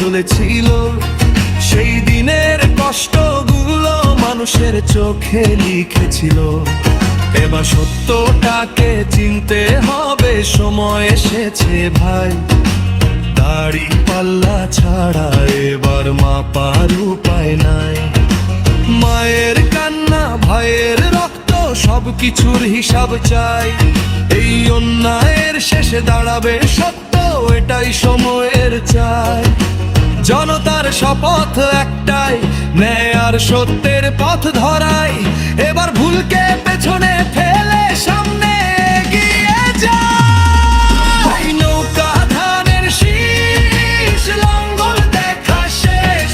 জ্বলেছিল। সেই দিনের কষ্টগুলো মানুষের চোখে লিখেছিল। এবার সত্যটাকে চিনতে হবে, সময় এসেছে ভাই। দাড়ি পাল্লা ছাড়া এবার মাপার উপায় নাই। মায়ের কান্না, ভাইয়ের রক্ত, সবকিছুর হিসাব চাই। এই অন্যায়ের শেষে দাঁড়াবে সত্য, এটাই সময়ের চাই। জনতার শপথ একটাই, ন্যায় আর সত্যের পথ ধরাই। এবার ভুলকে পেছনে ফেলে সামনে এগিয়ে যাই। নৌকা ধানের শীষ, লাঙ্গল দেখা শেষ।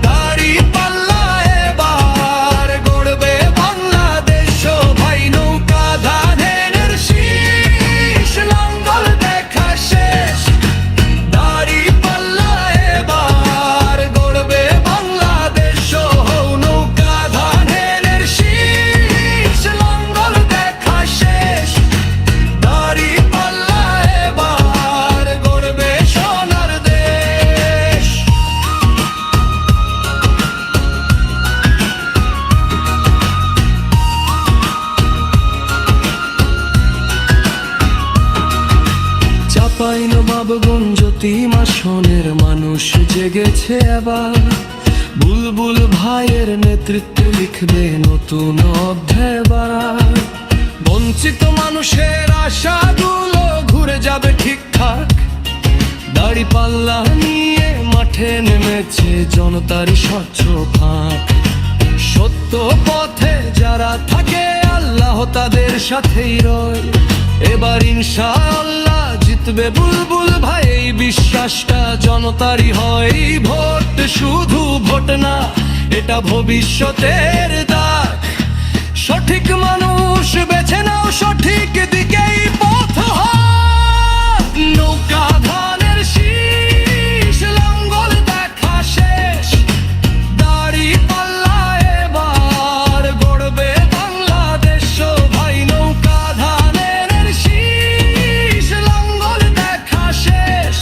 দাড়ি পাল্লা এবার গড়বে বাংলাদেশ। ও ভাই, নৌকা ধানের শীষ, লাঙ্গল দেখা শেষ। দাড়ি পাল্লা এবার গড়বে বাংলাদেশ। ও নৌকা ধানের শীষ, লাঙ্গল দেখা শেষ। দাড়ি পাল্লা এবার গড়বে সোনার দেশ। চাঁপাইনবাবগঞ্জ জ্যোতিমাসনের মানুষ জেগেছে এবার। বুলবুল ভাইয়ের নেতৃত্বে লিখবে নতুন অধ্যায় এবার। বঞ্চিত মানুষের আশাগুলো ঘুরে যাবে ঠিকঠাক। দাড়ি পাল্লা নিয়ে মাঠে নেমেছে জনতার স্বচ্ছ ফাঁক। সত্য পথে যারা থাকে, আল্লাহ তাদের সাথেই রয়। এবার ইনশাআল্লাহ জিতবে বুলবুল ভাই, এই বিশ্বাসটা জনতারই হয়। ভোট শুধু ভোট না, এটা ভবিষ্যতের দাগ। সঠিক মানুষ বেছে নাও, সঠিক দিকেই পথ হাত। নৌকা ধানের শীষ, লাঙ্গল দেখা শেষ। দাড়ি পাল্লা এবার গড়বে বাংলাদেশ। ও ভাই, নৌকা ধানের শীষ, লাঙ্গল দেখা শেষ।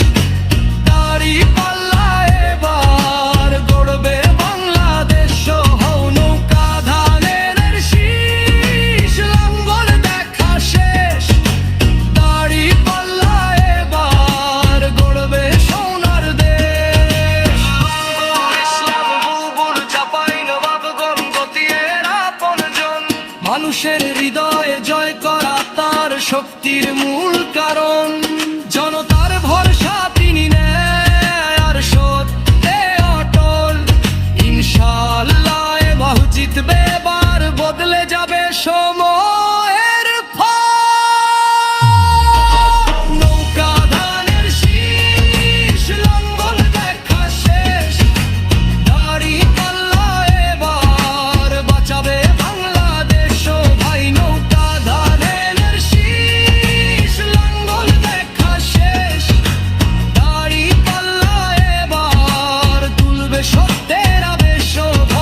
দাড়ি পাল্লা এবার গড়বে বাংলাদেশ। ও নৌকা ধানের শীষ, লাঙ্গল দেখা শেষ। দাড়ি পাল্লা এবার গড়বে সোনার দেশ। বুলবুল চাঁপাইনবাবগঞ্জ গতির আপনজন। মানুষের হৃদয়ে জয় করা তার শক্তির মূল কারণ। জনতার ভরসা তিনি, ন্যায় আর সত্যে অটল। ইনশাআল্লাহ এবার জিতবে, এবার বদলে যাবে সময়ের ফল। নৌকা ধানের শীষ, লাঙ্গল দেখা শেষ। দাড়ি পাল্লা এবার বাঁচাবে বাংলাদেশ। ও ভাই, নৌকা ধানের শীষ, লাঙ্গল দেখা শেষ। দাড়ি পাল্লা এবার তুলবে সত্যের আবেশ।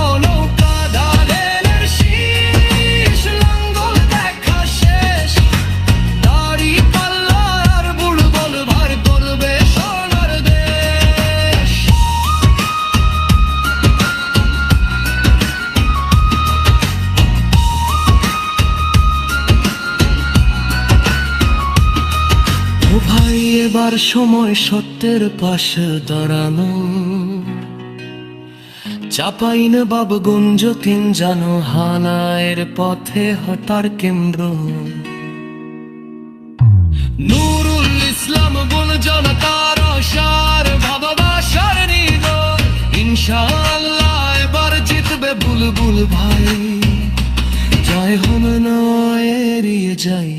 ও নৌকা ধানের শীষ, লাঙ্গল দেখা শেষ। দাড়ি পাল্লা আর বুলবুল ভাই করবে সোনার দেশ। ও ভাই, এবার সময় সত্যের পাশে দাঁড়ানো। চাঁপাইনবাবগঞ্জ তিন জানো হানায়ের পথে হতার কেন্দ্র। নুরুল ইসলাম গুণ জনতার আশার ভালোবাসার হৃদয়। ইনশাআল্লাহ এবার জিতবে বুলবুল ভাই। জয় হোম নয় এড়িয়ে যাই।